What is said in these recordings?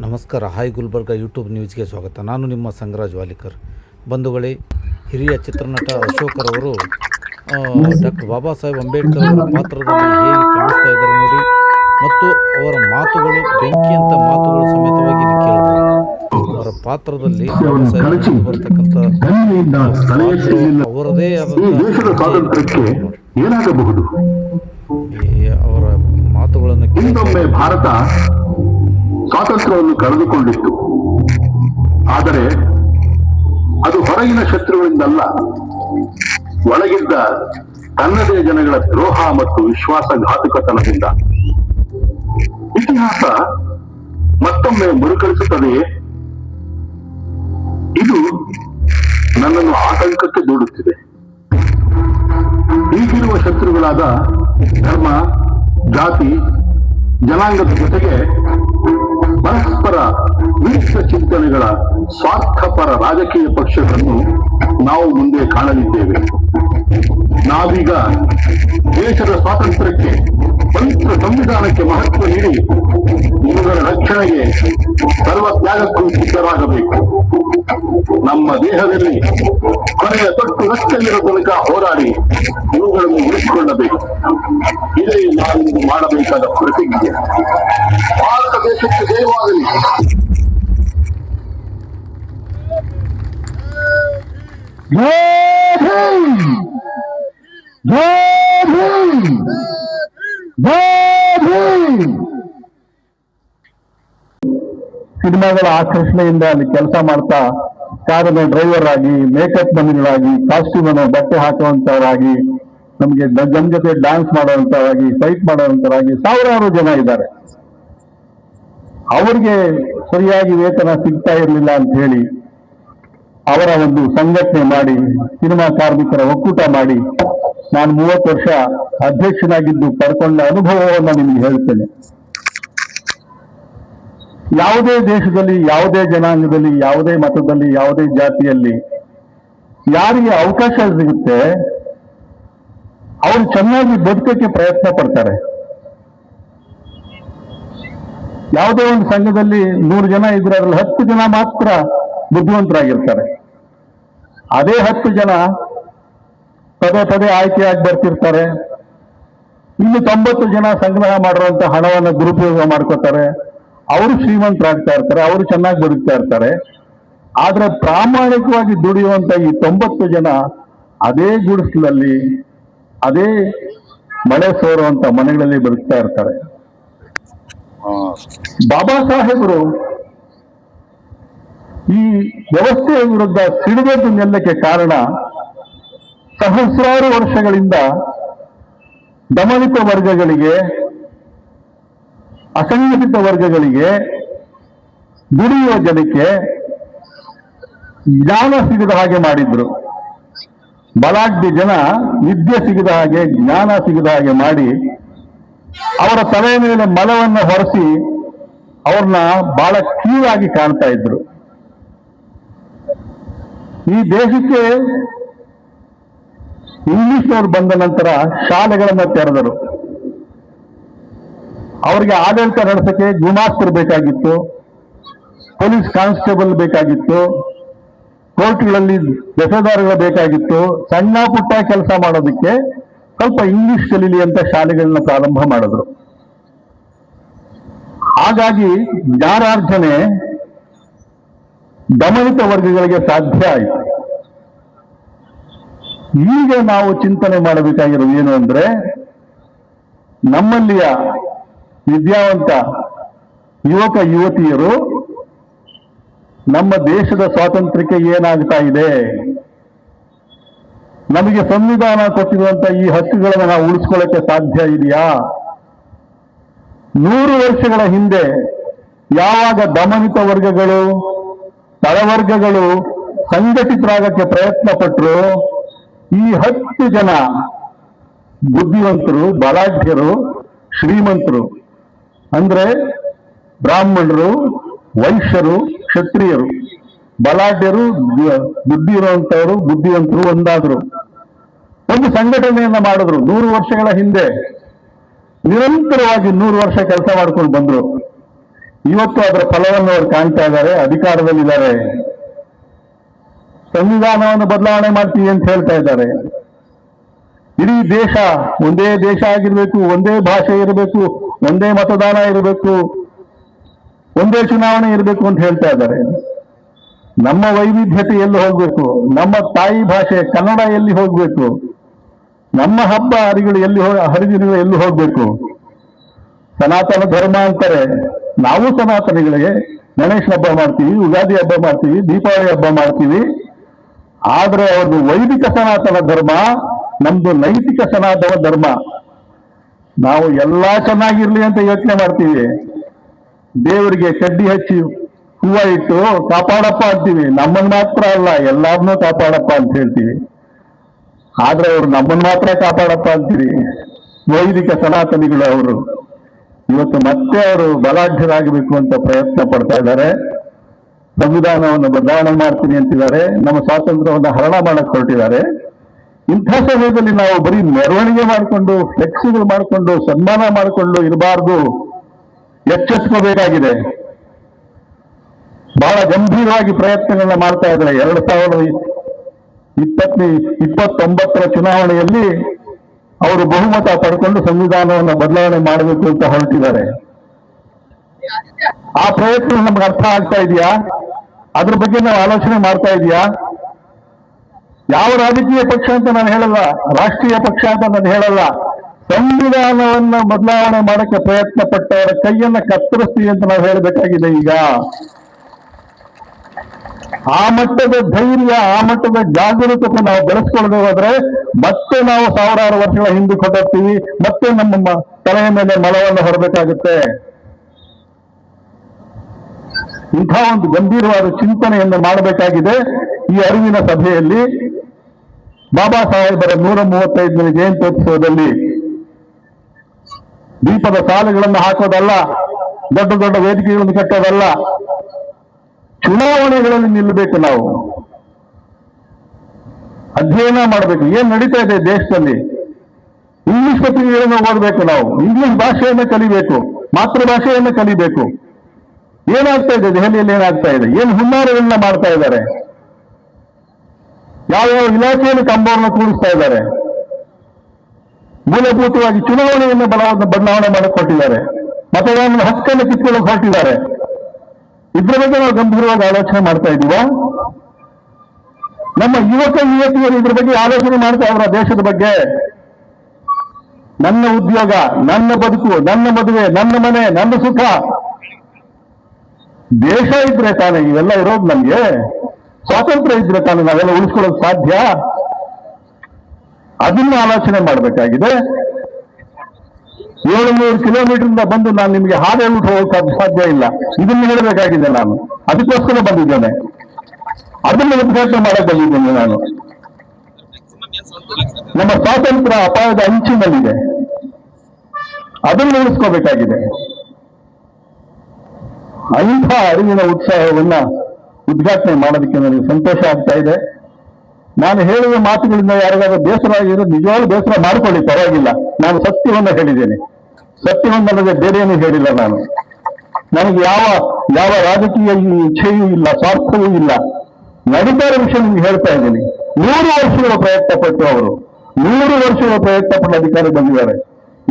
ನಮಸ್ಕಾರ. Hi Gulbarga YouTube ನ್ಯೂಸ್ಗೆ ಸ್ವಾಗತ. ನಾನು ನಿಮ್ಮ ಸಂಗರಾಜ್ ವಾಲಿಕರ್. ಬಂಧುಗಳೇ, ಹಿರಿಯ ಚಿತ್ರನಟ ಅಶೋಕರವರು ಡಾಕ್ಟರ್ ಬಾಬಾ ಸಾಹೇಬ್ ಅಂಬೇಡ್ಕರ್ ಅವರ ಪಾತ್ರದಲ್ಲಿ ಹೇಗೆ ಕಾಣಿಸ್ತಾ ಇದ್ದಾರೆ ನೋಡಿ, ಮತ್ತು ಅವರ ಮಾತುಗಳು ಬೆಂಕಿಯಂಥ ಮಾತುಗಳು ಸಮೇತವಾಗಿ ಇಲ್ಲಿ ಕೇಳಬಹುದು. ಅವರ ಪಾತ್ರದಲ್ಲಿ ಬಾಬಾ ಸಾಹೇಬ್ ಬರ್ತಕ್ಕಂಥ ಅವರದೇ ಏನಾಗಬಹುದು. ಅವರ ಮಾತುಗಳನ್ನು ಹಿಂದೊಮ್ಮೆ ಭಾರತ ಸ್ವಾತಂತ್ರ್ಯವನ್ನು ಕಳೆದುಕೊಂಡಿತ್ತು. ಆದರೆ ಅದು ಹೊರಗಿನ ಶತ್ರುಗಳಿಂದಲ್ಲ, ಒಳಗಿದ್ದ ತನ್ನದೇ ಜನಗಳ ದ್ರೋಹ ಮತ್ತು ವಿಶ್ವಾಸಘಾತುಕತನದಿಂದ. ಇತಿಹಾಸ ಮತ್ತೊಮ್ಮೆ ಮರುಕಳಿಸುತ್ತದೆಯೇ? ಇದು ನನ್ನನ್ನು ಆತಂಕಕ್ಕೆ ದೂಡುತ್ತಿದೆ. ಈಗಿರುವ ಶತ್ರುಗಳಾದ ಧರ್ಮ, ಜಾತಿ, ಜನಾಂಗದ ಜೊತೆಗೆ ಪರಸ್ಪರ ವಿರುದ್ಧ ಚಿಂತನೆಗಳ ಸ್ವಾರ್ಥಪರ ರಾಜಕೀಯ ಪಕ್ಷಗಳನ್ನು ನಾವು ಮುಂದೆ ಕಾಣಲಿದ್ದೇವೆ. ನಾವೀಗ ದೇಶದ ಸ್ವಾತಂತ್ರ್ಯಕ್ಕೆ, ಪವಿತ್ರ ಸಂವಿಧಾನಕ್ಕೆ ಮಹತ್ವ ನೀಡಿ ಇವುಗಳ ರಕ್ಷಣೆಗೆ ಸರ್ವ ತ್ಯಾಗಕ್ಕೂ ಸಿದ್ಧರಾಗಬೇಕು. ನಮ್ಮ ದೇಹದಲ್ಲಿ ಕೊನೆಯ ತೊಟ್ಟು ರಕ್ತವಿರೋ ತನಕ ಹೋರಾಡಿ ಇವುಗಳನ್ನು ಉಳಿಸಿಕೊಳ್ಳಬೇಕು. ಇದೇ ನಾವಿಂದು ಮಾಡಬೇಕಾದ ಪ್ರತಿಜ್ಞೆ. ಭಾರತ ದೇಶಕ್ಕೆ ಜಯವಾಗಲಿ. ಸಿನಿಮಾಗಳ ಆಕರ್ಷಣೆಯಿಂದ ಅಲ್ಲಿ ಕೆಲಸ ಮಾಡ್ತಾ ಕಾರಿನ ಡ್ರೈವರ್ ಆಗಿ, ಮೇಕಪ್ ಮನಿಗಳಾಗಿ, ಕಾಸ್ಟ್ಯೂಮ್ ಅನ್ನು ಬಟ್ಟೆ ಹಾಕುವಂತವರಾಗಿ, ನಮ್ಗೆ ಜನ ಜೊತೆ ಡ್ಯಾನ್ಸ್ ಮಾಡುವಂತವರಾಗಿ, ಫೈಟ್ ಮಾಡುವಂತವರಾಗಿ ಸಾವಿರಾರು ಜನ ಇದ್ದಾರೆ. ಅವ್ರಿಗೆ ಸರಿಯಾಗಿ ವೇತನ ಸಿಗ್ತಾ ಇರಲಿಲ್ಲ ಅಂತ ಹೇಳಿ ಅವರ ಒಂದು ಸಂಘಟನೆ ಮಾಡಿ, ಸಿನಿಮಾ ಕಾರ್ಮಿಕರ ಒಕ್ಕೂಟ ಮಾಡಿ, ನಾನು 30 ವರ್ಷ ಅಧ್ಯಕ್ಷನಾಗಿದ್ದು ಪಡ್ಕೊಂಡ ಅನುಭವವನ್ನು ನಿಮ್ಗೆ ಹೇಳ್ತೇನೆ. ಯಾವುದೇ ದೇಶದಲ್ಲಿ, ಯಾವುದೇ ಜನಾಂಗದಲ್ಲಿ, ಯಾವುದೇ ಮತದಲ್ಲಿ, ಯಾವುದೇ ಜಾತಿಯಲ್ಲಿ ಯಾರಿಗೆ ಅವಕಾಶ ಸಿಗುತ್ತೆ ಅವರು ಚೆನ್ನಾಗಿ ಬದುಕಕ್ಕೆ ಪ್ರಯತ್ನ ಪಡ್ತಾರೆ. ಯಾವುದೇ ಒಂದು ಸಂಘದಲ್ಲಿ 100 ಜನ ಇದ್ರೆ ಅದ್ರಲ್ಲಿ 10 ಜನ ಮಾತ್ರ ಬುದ್ಧಿವಂತರಾಗಿರ್ತಾರೆ. ಅದೇ 10 ಜನ ಪದೇ ಪದೇ ಆಯ್ಕೆಯಾಗಿ ಬರ್ತಿರ್ತಾರೆ. ಇನ್ನು 90 ಜನ ಸಂಗ್ರಹ ಮಾಡಿರುವಂತ ಹಣವನ್ನು ದುರುಪಯೋಗ ಮಾಡ್ಕೋತಾರೆ. ಅವರು ಶ್ರೀಮಂತರಾಗ್ತಾ ಇರ್ತಾರೆ, ಅವರು ಚೆನ್ನಾಗಿ ಬದುಕ್ತಾ ಇರ್ತಾರೆ. ಆದ್ರೆ ಪ್ರಾಮಾಣಿಕವಾಗಿ ದುಡಿಯುವಂತ ಈ 90 ಜನ ಅದೇ ಗುಡಿಸಲಲ್ಲಿ, ಅದೇ ಮಳೆ ಸೋರುವಂತ ಮನೆಗಳಲ್ಲಿ ಬದುಕ್ತಾ ಇರ್ತಾರೆ. ಬಾಬಾ ಸಾಹೇಬರು ಈ ವ್ಯವಸ್ಥೆಯ ವಿರುದ್ಧ ಸಿಡಿದೆದ್ದು ನಿಲ್ಲಕ್ಕೆ ಕಾರಣ, ಸಹಸ್ರಾರು ವರ್ಷಗಳಿಂದ ದಮನಿತ ವರ್ಗಗಳಿಗೆ, ಅಸಂಘಟಿತ ವರ್ಗಗಳಿಗೆ, ದುಡಿಯುವ ಜನಕ್ಕೆ ಜ್ಞಾನ ಸಿಗದ ಹಾಗೆ ಮಾಡಿದ್ರು. ಬಲಾಢ್ಯ ಜನ ವಿದ್ಯೆ ಸಿಗದ ಹಾಗೆ, ಜ್ಞಾನ ಸಿಗದ ಹಾಗೆ ಮಾಡಿ ಅವರ ತಲೆ ಮೇಲೆ ಮಲವನ್ನ ಹೊರಿಸಿ ಅವ್ರನ್ನ ಬಹಳ ಕೀಳಾಗಿ ಕಾಣ್ತಾ ಇದ್ರು. ಈ ದೇಶಕ್ಕೆ ಇಂಗ್ಲಿಷ್ನವರು ಬಂದ ನಂತರ ಶಾಲೆಗಳನ್ನ ತೆರೆದರು. ಅವರಿಗೆ ಆಡಳಿತ ನಡೆಸಕ್ಕೆ ಗುಮಾಸ್ತರು ಬೇಕಾಗಿತ್ತು, ಪೊಲೀಸ್ ಕಾನ್ಸ್ಟೇಬಲ್ ಬೇಕಾಗಿತ್ತು, ಕೋರ್ಟ್ಗಳಲ್ಲಿ ದಫೇದಾರಗಳು ಬೇಕಾಗಿತ್ತು. ಸಣ್ಣ ಪುಟ್ಟ ಕೆಲಸ ಮಾಡೋದಕ್ಕೆ ಸ್ವಲ್ಪ ಇಂಗ್ಲಿಷ್ ಕಲೀಲಿ ಅಂತ ಶಾಲೆಗಳನ್ನ ಪ್ರಾರಂಭ ಮಾಡಿದ್ರು. ಹಾಗಾಗಿ ಜ್ಞಾನಾರ್ಜನೆ ದಮನಿತ ವರ್ಗಗಳಿಗೆ ಸಾಧ್ಯ ಆಯಿತು. ಈಗ ನಾವು ಚಿಂತನೆ ಮಾಡಬೇಕಾಗಿರೋದು ಏನು ಅಂದ್ರೆ, ನಮ್ಮಲ್ಲಿಯ ವಿದ್ಯಾವಂತ ಯುವಕ ಯುವತಿಯರು ನಮ್ಮ ದೇಶದ ಸ್ವಾತಂತ್ರ್ಯಕ್ಕೆ ಏನಾಗ್ತಾ ಇದೆ, ನಮಗೆ ಸಂವಿಧಾನ ಕೊಟ್ಟಿರುವಂತ ಈ ಹಕ್ಕುಗಳನ್ನು ನಾವು ಉಳಿಸ್ಕೊಳ್ಳಕ್ಕೆ ಸಾಧ್ಯ ಇದೆಯಾ? 100 ವರ್ಷಗಳ ಹಿಂದೆ ಯಾವಾಗ ದಮನಿತ ವರ್ಗಗಳು, ತಳವರ್ಗಗಳು ಸಂಘಟಿತರಾಗಕ್ಕೆ ಪ್ರಯತ್ನ ಪಟ್ಟರು, ಈ 10 ಜನ ಬುದ್ಧಿವಂತರು, ಬಲಾಢ್ಯರು, ಶ್ರೀಮಂತರು ಅಂದ್ರೆ ಬ್ರಾಹ್ಮಣರು, ವೈಶ್ಯರು, ಕ್ಷತ್ರಿಯರು, ಬಲಾಢ್ಯರು, ಬುದ್ಧಿ ಇರುವಂತವರು, ಬುದ್ಧಿವಂತರು ಒಂದಾದ್ರು, ಒಂದು ಸಂಘಟನೆಯನ್ನ ಮಾಡಿದ್ರು. 100 ವರ್ಷಗಳ ಹಿಂದೆ ನಿರಂತರವಾಗಿ 100 ವರ್ಷ ಕೆಲಸ ಮಾಡ್ಕೊಂಡು ಬಂದ್ರು. ಇವತ್ತು ಅದರ ಫಲವನ್ನು ಅವರು ಕಾಣ್ತಾ ಇದ್ದಾರೆ, ಅಧಿಕಾರದಲ್ಲಿದ್ದಾರೆ. ಸಂವಿಧಾನವನ್ನು ಬದಲಾವಣೆ ಮಾಡ್ತೀವಿ ಅಂತ ಹೇಳ್ತಾ ಇದ್ದಾರೆ. ಇಡೀ ದೇಶ ಒಂದೇ ದೇಶ ಆಗಿರ್ಬೇಕು, ಒಂದೇ ಭಾಷೆ ಇರಬೇಕು, ಒಂದೇ ಮತದಾನ ಇರಬೇಕು, ಒಂದೇ ಚುನಾವಣೆ ಇರಬೇಕು ಅಂತ ಹೇಳ್ತಾ ಇದ್ದಾರೆ. ನಮ್ಮ ವೈವಿಧ್ಯತೆ ಎಲ್ಲಿ ಹೋಗ್ಬೇಕು, ನಮ್ಮ ತಾಯಿ ಭಾಷೆ ಕನ್ನಡ ಎಲ್ಲಿ ಹೋಗ್ಬೇಕು, ನಮ್ಮ ಹಬ್ಬ ಹರಿದಿನಗಳು ಎಲ್ಲಿ ಹೋಗ್ಬೇಕು. ಸನಾತನ ಧರ್ಮ ಅಂತಾರೆ, ನಾವು ಸನಾತನಿಗಳಿಗೆ ಗಣೇಶ ಹಬ್ಬ ಮಾಡ್ತೀವಿ, ಯುಗಾದಿ ಹಬ್ಬ ಮಾಡ್ತೀವಿ, ದೀಪಾವಳಿ ಹಬ್ಬ ಮಾಡ್ತೀವಿ. ಆದ್ರೆ ಅವ್ರದ್ದು ವೈದಿಕ ಸನಾತನ ಧರ್ಮ, ನಮ್ದು ನೈತಿಕ ಸನಾತನ ಧರ್ಮ. ನಾವು ಎಲ್ಲಾ ಚೆನ್ನಾಗಿರ್ಲಿ ಅಂತ ಯೋಚನೆ ಮಾಡ್ತೀವಿ, ದೇವರಿಗೆ ಕಡ್ಡಿ ಹಚ್ಚಿ ಹೂವ ಇಟ್ಟು ಕಾಪಾಡಪ್ಪ ಅಂತೀವಿ. ನಮ್ಮನ್ನು ಮಾತ್ರ ಅಲ್ಲ, ಎಲ್ಲಾರನ್ನೂ ಕಾಪಾಡಪ್ಪ ಅಂತ ಹೇಳ್ತೀವಿ. ಆದ್ರೆ ಅವರು ನಮ್ಮನ್ನು ಮಾತ್ರ ಕಾಪಾಡಪ್ಪ ಅಂತೀವಿ. ವೈದಿಕ ಸನಾತನಿಗಳು ಅವರು ಇವತ್ತು ಮತ್ತೆ ಅವರು ಬಲಾಢ್ಯರಾಗಬೇಕು ಅಂತ ಪ್ರಯತ್ನ ಪಡ್ತಾ ಇದ್ದಾರೆ. ಸಂವಿಧಾನವನ್ನು ಬದಲಾವಣೆ ಮಾಡ್ತೀನಿ ಅಂತಿದ್ದಾರೆ, ನಮ್ಮ ಸ್ವಾತಂತ್ರ್ಯವನ್ನು ಹರಣ ಮಾಡಕ್ ಹೊರಟಿದ್ದಾರೆ. ಇಂಥ ಸಮಯದಲ್ಲಿ ನಾವು ಬರೀ ಮೆರವಣಿಗೆ ಮಾಡಿಕೊಂಡು, ಫ್ಲೆಕ್ಸಿಗಳು ಮಾಡಿಕೊಂಡು, ಸನ್ಮಾನ ಮಾಡಿಕೊಂಡು ಇರಬಾರ್ದು, ಎಚ್ಚೆತ್ಕೋಬೇಕಾಗಿದೆ. ಬಹಳ ಗಂಭೀರವಾಗಿ ಪ್ರಯತ್ನಗಳನ್ನ ಮಾಡ್ತಾ ಇದ್ದಾರೆ. 2029 ಚುನಾವಣೆಯಲ್ಲಿ ಅವರು ಬಹುಮತ ಪಡ್ಕೊಂಡು ಸಂವಿಧಾನವನ್ನು ಬದಲಾವಣೆ ಮಾಡಬೇಕು ಅಂತ ಹೊರಟಿದ್ದಾರೆ. ಆ ಪ್ರಯತ್ನ ನಮ್ಗೆ ಅರ್ಥ ಆಗ್ತಾ ಇದೆಯಾ? ಅದ್ರ ಬಗ್ಗೆ ನಾವು ಆಲೋಚನೆ ಮಾಡ್ತಾ ಇದೆಯಾ? ಯಾವ ರಾಜಕೀಯ ಪಕ್ಷ ಅಂತ ನಾನು ಹೇಳಲ್ಲ, ರಾಷ್ಟ್ರೀಯ ಪಕ್ಷ ಅಂತ ನಾನು ಹೇಳಲ್ಲ. ಸಂವಿಧಾನವನ್ನ ಬದಲಾವಣೆ ಮಾಡಕ್ಕೆ ಪ್ರಯತ್ನ ಪಟ್ಟವರ ಕೈಯನ್ನ ಕತ್ತರಿಸ್ತೀವಿ ಅಂತ ನಾವು ಹೇಳಬೇಕಾಗಿದೆ. ಈಗ ಆ ಮಟ್ಟದ ಧೈರ್ಯ, ಆ ಮಟ್ಟದ ಜಾಗರೂಕತೆ ನಾವು ಬೆಳೆಸ್ಕೊಳ್ಳದೆ ಹೋದ್ರೆ ಮತ್ತೆ ನಾವು ಸಾವಿರಾರು ವರ್ಷಗಳ ಹಿಂದಕ್ಕೆ ಹೊರಟೋಗ್ತೀವಿ, ಮತ್ತೆ ನಮ್ಮ ತಲೆಯ ಮೇಲೆ ಮಲವನ್ನು ಹೊರಬೇಕಾಗುತ್ತೆ. ಇಂಥ ಒಂದು ಗಂಭೀರವಾದ ಚಿಂತನೆಯನ್ನು ಮಾಡಬೇಕಾಗಿದೆ. ಈ ಅರಿವಿನ ಸಭೆಯಲ್ಲಿ ಬಾಬಾ ಸಾಹೇಬರ 135ನೇ ಜಯಂತ್ಯೋತ್ಸವದಲ್ಲಿ ದೀಪದ ಸಾಲುಗಳನ್ನು ಹಾಕೋದಲ್ಲ, ದೊಡ್ಡ ದೊಡ್ಡ ವೇದಿಕೆಗಳನ್ನು ಕಟ್ಟೋದಲ್ಲ, ಚುನಾವಣೆಗಳಲ್ಲಿ ನಿಲ್ಲಬೇಕು. ನಾವು ಅಧ್ಯಯನ ಮಾಡಬೇಕು, ಏನ್ ನಡೀತಾ ಇದೆ ದೇಶದಲ್ಲಿ. ಇಂಗ್ಲಿಷ್ ಪತ್ರಿಕೆಗಳನ್ನು ಓದಬೇಕು, ನಾವು ಇಂಗ್ಲಿಷ್ ಭಾಷೆಯನ್ನು ಕಲಿಬೇಕು, ಮಾತೃಭಾಷೆಯನ್ನು ಕಲಿಬೇಕು. ಏನಾಗ್ತಾ ಇದೆ ದೆಹಲಿಯಲ್ಲಿ, ಏನಾಗ್ತಾ ಇದೆ, ಏನ್ ಹುನ್ನಾರಗಳನ್ನ ಮಾಡ್ತಾ ಇದ್ದಾರೆ, ಯಾವ್ಯಾವ ಇಲಾಖೆಯನ್ನು ಕಂಬವನ್ನು ಕೂಡಿಸ್ತಾ ಇದ್ದಾರೆ. ಮೂಲಭೂತವಾಗಿ ಚುನಾವಣೆಯನ್ನು ಬದಲಾವಣೆ ಮಾಡಕ್ ಹೊರಟಿದ್ದಾರೆ, ಮತದಾನದ ಹಕ್ಕನ್ನು ಕಿತ್ಕೊಳ್ಳೋಕೆ ಹೊರಟಿದ್ದಾರೆ. ಇದ್ರ ಬಗ್ಗೆ ನಾವು ಗಂಭೀರವಾಗಿ ಆಲೋಚನೆ ಮಾಡ್ತಾ ಇದ್ದೀವ? ನಮ್ಮ ಯುವತಿಯರು ಇದ್ರ ಬಗ್ಗೆ ಆಲೋಚನೆ ಮಾಡ್ತಾ ಇದ್ರ ದೇಶದ ಬಗ್ಗೆ? ನನ್ನ ಉದ್ಯೋಗ, ನನ್ನ ಬದುಕು, ನನ್ನ ಮದುವೆ, ನನ್ನ ಮನೆ, ನನ್ನ ಸುಖ. ದೇಶ ಇದ್ರೆ ತಾನೇ ಇವೆಲ್ಲ ಇರೋದು. ನಮ್ಗೆ ಸ್ವಾತಂತ್ರ್ಯ ಇದ್ರೆ ತಾನೇ ನಾವೆಲ್ಲ ಉಳಿಸ್ಕೊಳ್ಳೋದು ಸಾಧ್ಯ. ಅದನ್ನ ಆಲೋಚನೆ ಮಾಡಬೇಕಾಗಿದೆ. 700 ಕಿಲೋಮೀಟರ್ ಬಂದು ನಾನು ನಿಮಗೆ ಹಾಡು ಹೇಳ್ಬಿಟ್ಟು ಹೋಗೋಕೆ ಸಾಧ್ಯ ಇಲ್ಲ. ಇದನ್ನು ಹೇಳಬೇಕಾಗಿದೆ ನಾನು, ಅದಕ್ಕೋಸ್ಕರ ಬಂದಿದ್ದೇನೆ, ಅದನ್ನು ಉದ್ಘಾಟನೆ ಮಾಡಕ್ ಬಂದಿದ್ದೇನೆ ನಾನು. ನಮ್ಮ ಸ್ವಾತಂತ್ರ್ಯ ಅಪಾಯದ ಅಂಚಿನಲ್ಲಿದೆ, ಅದನ್ನು ಉಳಿಸ್ಕೋಬೇಕಾಗಿದೆ. ಅಂಥ ಅರಿವಿನ ಉತ್ಸಾಹವನ್ನ ಉದ್ಘಾಟನೆ ಮಾಡೋದಕ್ಕೆ ನನಗೆ ಸಂತೋಷ ಆಗ್ತಾ ಇದೆ. ನಾನು ಹೇಳಿದ ಮಾತುಗಳಿಂದ ಯಾರಿಗಾದ್ರೂ ಬೇಸರ ಆಗಿರೋ ನಿಜವಾಗ್ಲೂ ಬೇಸರ ಮಾಡ್ಕೊಳ್ಳಿ, ಪರವಾಗಿಲ್ಲ. ನಾನು ಸತ್ಯವನ್ನ ಹೇಳಿದ್ದೇನೆ, ಸತ್ಯವನ್ನಲ್ಲದೆ ಬೇರೆಯನ್ನು ಹೇಳಿಲ್ಲ. ನನಗೆ ಯಾವ ರಾಜಕೀಯ ಇಚ್ಛೆಯೂ ಇಲ್ಲ, ಸ್ವಾರ್ಥವೂ ಇಲ್ಲ. ನಡೀತಾ ಇರೋ ವಿಷಯ ನಿಮ್ಗೆ ಹೇಳ್ತಾ ಇದ್ದೀನಿ. 100 ವರ್ಷಗಳ ಪ್ರಯತ್ನ ಪಟ್ಟು ಅವರು 100 ವರ್ಷಗಳ ಪ್ರಯತ್ನ ಪಟ್ಟು ಅಧಿಕಾರ ಬಂದಿದ್ದಾರೆ.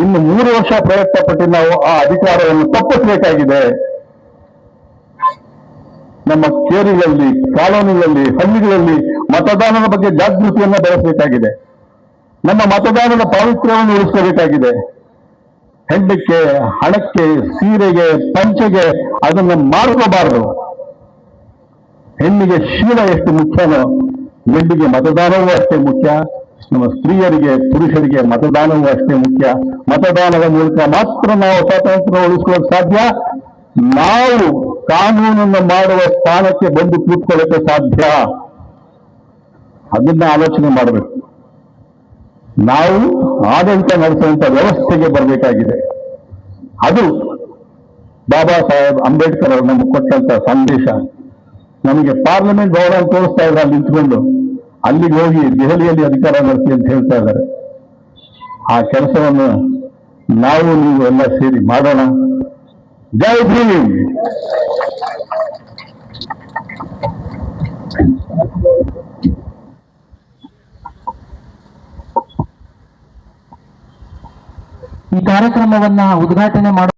ಇನ್ನು 3 ವರ್ಷ ಪ್ರಯತ್ನ ಪಟ್ಟು ನಾವು ಆ ಅಧಿಕಾರವನ್ನು ತಪ್ಪಿಸಬೇಕಾಗಿದೆ. ನಮ್ಮ ಕೇರಿಗಳಲ್ಲಿ, ಕಾಲೋನಿಗಳಲ್ಲಿ, ಹಳ್ಳಿಗಳಲ್ಲಿ ಮತದಾನದ ಬಗ್ಗೆ ಜಾಗೃತಿಯನ್ನು ಬೆಳೆಸಬೇಕಾಗಿದೆ. ನಮ್ಮ ಮತದಾನದ ಪಾವಿತ್ರ್ಯವನ್ನು ಉಳಿಸಬೇಕಾಗಿದೆ. ಹೆಂಡಕ್ಕೆ, ಹಣಕ್ಕೆ, ಸೀರೆಗೆ, ಪಂಚೆಗೆ ಅದನ್ನು ಮಾಡ್ಕೋಬಾರದು. ಹೆಣ್ಣಿಗೆ ಶೀಲ ಎಷ್ಟು ಮುಖ್ಯನೋ ಗಂಡಿಗೆ ಮತದಾನವೂ ಅಷ್ಟೇ ಮುಖ್ಯ. ನಮ್ಮ ಸ್ತ್ರೀಯರಿಗೆ, ಪುರುಷರಿಗೆ ಮತದಾನವೂ ಅಷ್ಟೇ ಮುಖ್ಯ. ಮತದಾನದ ಮೂಲಕ ಮಾತ್ರ ನಾವು ಸ್ವಾತಂತ್ರ್ಯ ಉಳಿಸ್ಕೊಳ್ಳೋಕೆ ಸಾಧ್ಯ. ನಾವು ಕಾನೂನನ್ನು ಮಾಡುವ ಸ್ಥಾನಕ್ಕೆ ಬಂದು ಕೂತ್ಕೊಳ್ಳೋಕೆ ಸಾಧ್ಯ. ಅದನ್ನ ಆಲೋಚನೆ ಮಾಡಬೇಕು. ನಾವು ಆಡಳಿತ ನಡೆಸುವಂತ ವ್ಯವಸ್ಥೆಗೆ ಬರಬೇಕಾಗಿದೆ. ಅದು ಬಾಬಾ ಸಾಹೇಬ್ ಅಂಬೇಡ್ಕರ್ ಅವರು ನಮಗೆ ಕೊಟ್ಟಂತ ಸಂದೇಶ. ನಮಗೆ ಪಾರ್ಲಿಮೆಂಟ್ ಭವನ ತೋರಿಸ್ತಾ ಇದ್ದಾರೆ, ಅಲ್ಲಿ ನಿಂತ್ಕೊಂಡು ಅಲ್ಲಿಗೆ ಹೋಗಿ ದೆಹಲಿಯಲ್ಲಿ ಅಧಿಕಾರ ನಡೆಸಿ ಅಂತ ಹೇಳ್ತಾ ಇದ್ದಾರೆ. ಆ ಕೆಲಸವನ್ನು ನಾವು ನೀವು ಎಲ್ಲ ಸೇರಿ ಮಾಡೋಣ. ಜೈ ಭೀಮ್. ಈ ಕಾರ್ಯಕ್ರಮವನ್ನ ಉದ್ಘಾಟನೆ ಮಾಡುವ